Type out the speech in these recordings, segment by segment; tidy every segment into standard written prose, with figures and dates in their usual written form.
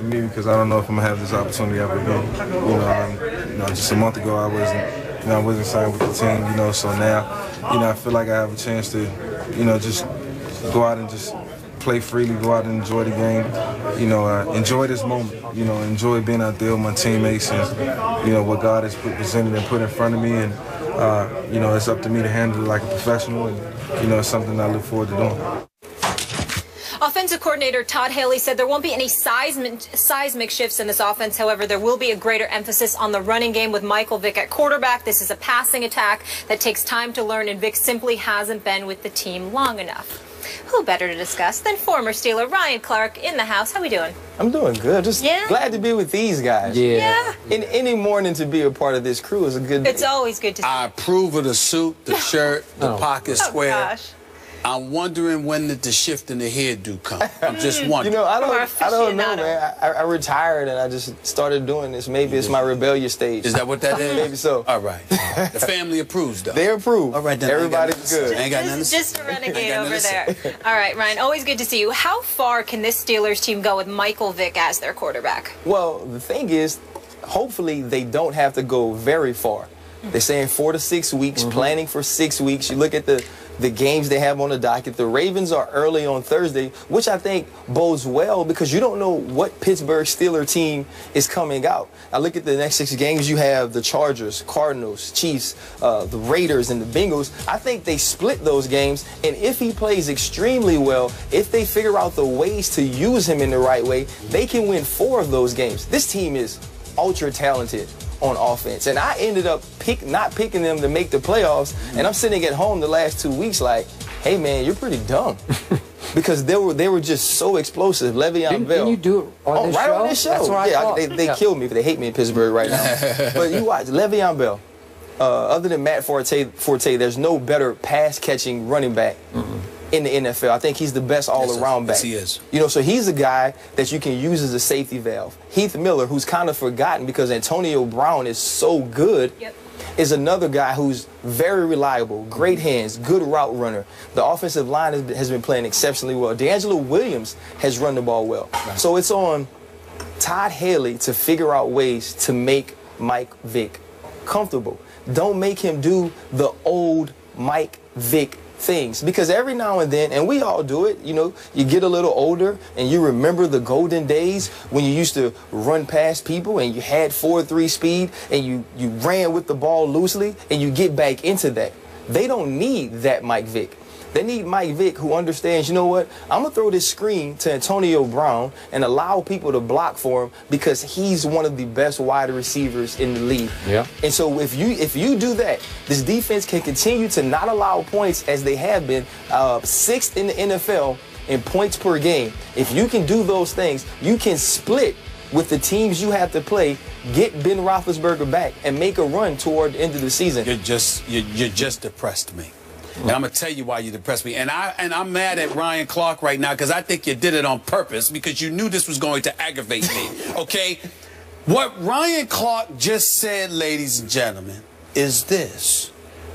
for me because I don't know if I'm gonna have this opportunity ever again. Just a month ago I wasn't signed with the team. So now, I feel like I have a chance to, just go out and just play freely, go out and enjoy the game. Enjoy this moment. Enjoy being out there with my teammates and what God has presented and put in front of me. And it's up to me to handle it like a professional. And it's something I look forward to doing. Offensive coordinator Todd Haley said there won't be any seismic shifts in this offense. However, there will be a greater emphasis on the running game with Michael Vick at quarterback. This is a passing attack that takes time to learn, and Vick simply hasn't been with the team long enough. Who better to discuss than former Steeler Ryan Clark in the house? How we doing? I'm doing good. Just glad to be with these guys. Yeah. In any morning to be a part of this crew is a good day. It's always good to see. I approve of the suit, the shirt, the pocket square. Gosh. I'm wondering when did the shift in the hairdo come. I'm just wondering. I don't know, man. I retired and I just started doing this. Maybe it's my rebellious stage. Is that what that is? Maybe so. All right. The family approves, though. They approve. All right, then. Everybody's good. I ain't got nothing to say. Just a renegade over there. All right, Ryan, always good to see you. How far can this Steelers team go with Michael Vick as their quarterback? Well, the thing is, hopefully they don't have to go very far. They're saying 4 to 6 weeks, planning for 6 weeks. You look at the games they have on the docket. The Ravens are early on Thursday, which I think bodes well because you don't know what Pittsburgh Steelers team is coming out. I look at the next 6 games. You have the Chargers, Cardinals, Chiefs, the Raiders, and the Bengals. I think they split those games, and if he plays extremely well, if they figure out the ways to use him in the right way, they can win 4 of those games. This team is ultra talented on offense, and I ended up not picking them to make the playoffs, and I'm sitting at home the last 2 weeks like, hey man, you're pretty dumb. Because they were just so explosive. Le'Veon Bell. Didn't you do it on this show? On this show. That's what I thought. They killed me. They hate me in Pittsburgh right now. But you watch Le'Veon Bell. Other than Matt Forte, there's no better pass-catching running back in the NFL. I think he's the best all-around back. Yes, he is. So he's a guy that you can use as a safety valve. Heath Miller, who's kind of forgotten because Antonio Brown is so good, is another guy who's very reliable, great hands, good route runner. The offensive line has been playing exceptionally well. D'Angelo Williams has run the ball well. So it's on Todd Haley to figure out ways to make Mike Vick comfortable. Don't make him do the old Mike Vick things, because every now and then, and we all do it, you get a little older and you remember the golden days when you used to run past people and you had 4.3 speed and you ran with the ball loosely, and you get back into that. They don't need that Mike Vick. They need Mike Vick who understands, you know what, I'm going to throw this screen to Antonio Brown and allow people to block for him because he's one of the best wide receivers in the league. Yeah. And so if you do that, this defense can continue to not allow points as they have been, 6th in the NFL in points per game. If you can do those things, you can split with the teams you have to play, get Ben Roethlisberger back, and make a run toward the end of the season. You just depressed me. And I'm going to tell you why you depressed me. And I'm mad at Ryan Clark right now because I think you did it on purpose because you knew this was going to aggravate me, okay? What Ryan Clark just said, ladies and gentlemen, is this.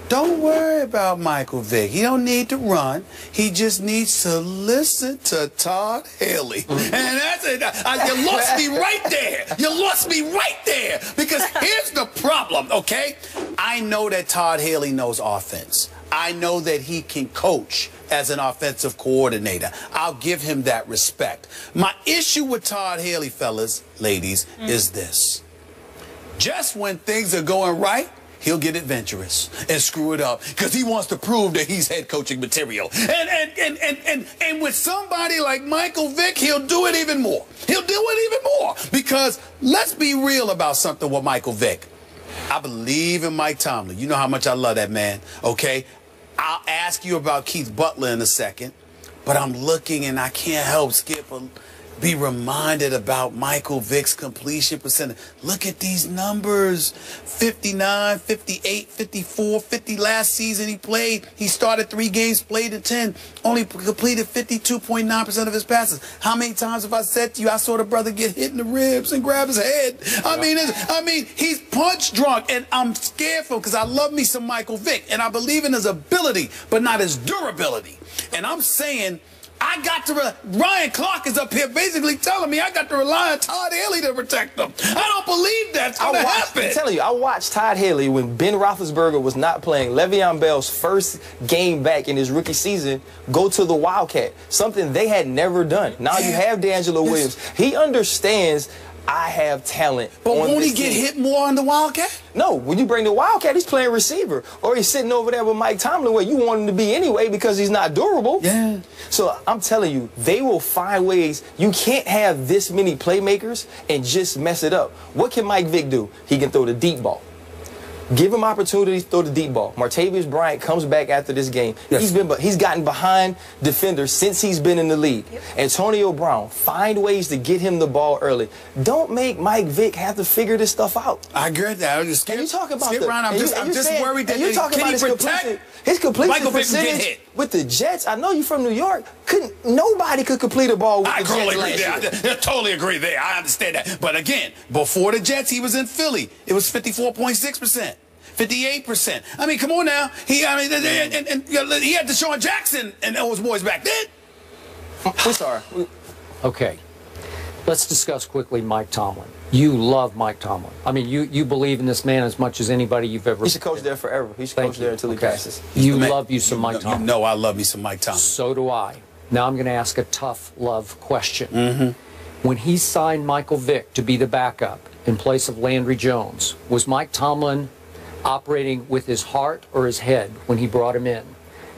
Don't worry about Michael Vick. He don't need to run. He just needs to listen to Todd Haley. And that's it. You lost me right there. You lost me right there. Because here's the problem, okay? I know that Todd Haley knows offense. I know that he can coach as an offensive coordinator. I'll give him that respect. My issue with Todd Haley, fellas, ladies, is this. Just when things are going right, he'll get adventurous and screw it up because he wants to prove that he's head coaching material. And with somebody like Michael Vick, he'll do it even more. He'll do it even more because let's be real about something with Michael Vick. I believe in Mike Tomlin. You know how much I love that man, okay? I'll ask you about Keith Butler in a second, but I'm looking and I can't help, Skip, be reminded about Michael Vick's completion percentage. Look at these numbers. 59, 58, 54, 50 last season he played. He started 3 games, played in 10. Only completed 52.9% of his passes. How many times have I said to you, I saw the brother get hit in the ribs and grab his head? I mean, he's punch drunk, and I'm scared for him because I love me some Michael Vick, and I believe in his ability, but not his durability. And I'm saying, Ryan Clark is up here basically telling me I got to rely on Todd Haley to protect them. I don't believe that's going to happen. I'm telling you, I watched Todd Haley when Ben Roethlisberger was not playing. Le'Veon Bell's first game back in his rookie season, go to the Wildcat, something they had never done. Now you have D'Angelo Williams. He understands I have talent. But won't he get hit more on the Wildcat? No, when you bring the Wildcat, he's playing receiver. Or he's sitting over there with Mike Tomlin where you want him to be anyway because he's not durable. Yeah. So I'm telling you, they will find ways. You can't have this many playmakers and just mess it up. What can Mike Vick do? He can throw the deep ball. Give him opportunity to throw the deep ball. Martavius Bryant comes back after this game. Yes. He's gotten behind defenders since he's been in the league. Yep. Antonio Brown, find ways to get him the ball early. Don't make Mike Vick have to figure this stuff out. I agree with that. I'm just scared. And you talk about I'm just worried that you're talking about his completion Michael Vick can get percentage hit. with the Jets. I know you're from New York. Nobody could complete a ball with the Jets totally last agree year. I totally agree there. I understand that. But again, before the Jets, he was in Philly. It was 54.6%. 58%. I mean, come on now. He had Deshaun Jackson and those boys back then. We're sorry. Okay. Let's discuss quickly Mike Tomlin. You love Mike Tomlin. I mean, you believe in this man as much as anybody you've ever. He should coach there forever. He should coach there until he passes. You love you some Mike Tomlin. You know I love me some Mike Tomlin. So do I. Now I'm going to ask a tough love question. When he signed Michael Vick to be the backup in place of Landry Jones, was Mike Tomlin operating with his heart or his head when he brought him in?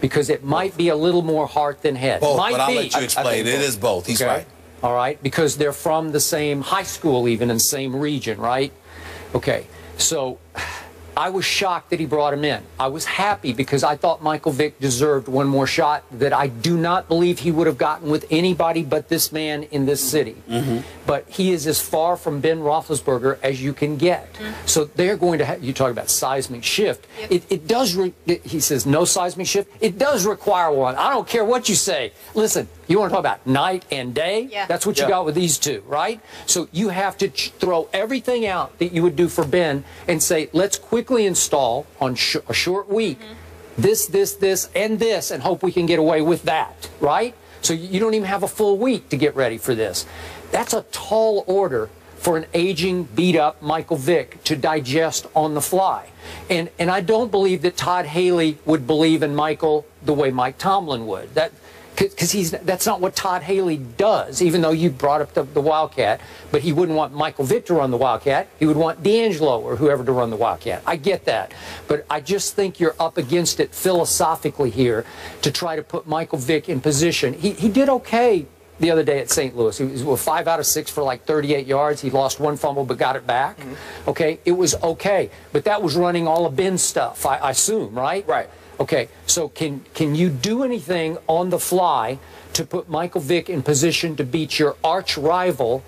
Because it might be a little more heart than head. Both, might but I'll be. let you explain. It is both. He's right. All right, because they're from the same high school, even in the same region, right? Okay, so I was shocked that he brought him in. I was happy because I thought Michael Vick deserved one more shot that I do not believe he would have gotten with anybody but this man in this city. But he is as far from Ben Roethlisberger as you can get. So they're going to have, you talk about seismic shift. It does, he says no seismic shift. It does require one. I don't care what you say. Listen, you want to talk about night and day? Yeah. That's what you got with these two, right? So you have to throw everything out that you would do for Ben and say, let's quickly install on a short week this, and this, and hope we can get away with that, right? So you don't even have a full week to get ready for this. That's a tall order for an aging, beat-up Michael Vick to digest on the fly. And I don't believe that Todd Haley would believe in Michael the way Mike Tomlin would. Because that's not what Todd Haley does, even though you brought up the Wildcat. But he wouldn't want Michael Vick to run the Wildcat. He would want D'Angelo or whoever to run the Wildcat. I get that. But I just think you're up against it philosophically here to try to put Michael Vick in position. He did okay the other day at St. Louis. He was 5 out of 6 for like 38 yards. He lost one fumble but got it back. Okay, it was okay. But that was running all of Ben's stuff, I assume, right? Right. Okay, so can you do anything on the fly to put Michael Vick in position to beat your arch rival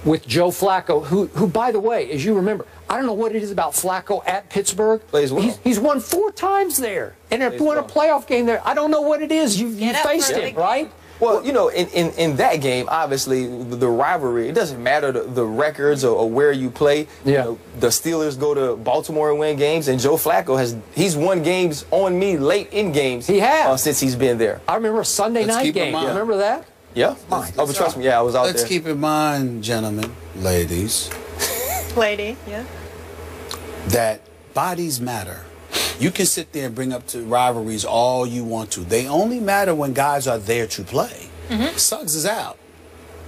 with Joe Flacco, who by the way, as you remember, I don't know what it is about Flacco at Pittsburgh. Plays well. He's won 4 times there and won a playoff game there. I don't know what it is. You faced him, right? Well, you know, in that game, obviously, the rivalry, it doesn't matter the records or where you play. You know, the Steelers go to Baltimore and win games, and Joe Flacco he's won games on me late in games. He has. Since he's been there. I remember a Sunday night game. You remember that? Yeah. Oh, but trust me, I was out there. Let's keep in mind, gentlemen, ladies. Lady, yeah. That bodies matter. You can sit there and bring up to rivalries all you want to. They only matter when guys are there to play. Suggs is out.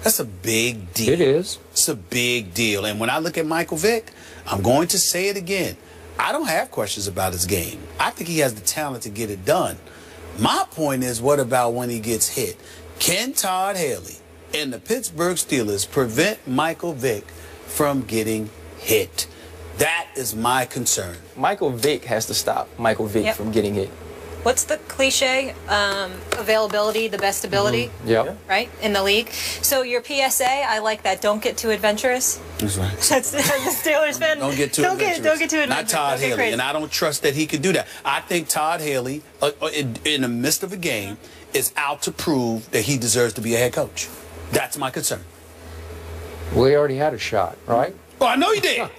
That's a big deal. It is. It's a big deal. And when I look at Michael Vick, I'm going to say it again. I don't have questions about his game. I think he has the talent to get it done. My point is, what about when he gets hit? Can Todd Haley and the Pittsburgh Steelers prevent Michael Vick from getting hit? That is my concern. Michael Vick has to stop Michael Vick from getting hit. What's the cliche? Availability, the best ability. Right? In the league. So your PSA, I like that. Don't get too adventurous. That's right. That's the Steelers fan. Don't get too adventurous. Don't get too adventurous. Not Todd Haley. Crazy. And I don't trust that he could do that. I think Todd Haley, in the midst of a game, is out to prove that he deserves to be a head coach. That's my concern. Well, he already had a shot, right? Well, I know he did.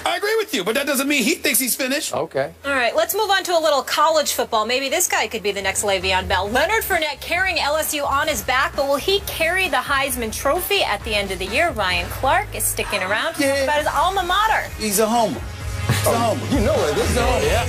I agree with you, but that doesn't mean he thinks he's finished. Okay. All right, let's move on to a little college football. Maybe this guy could be the next Le'Veon Bell. Leonard Fournette carrying LSU on his back, but will he carry the Heisman Trophy at the end of the year? Ryan Clark is sticking around to talk about his alma mater. He's a homer. He's a homer. You know it. This is a homer. Yeah.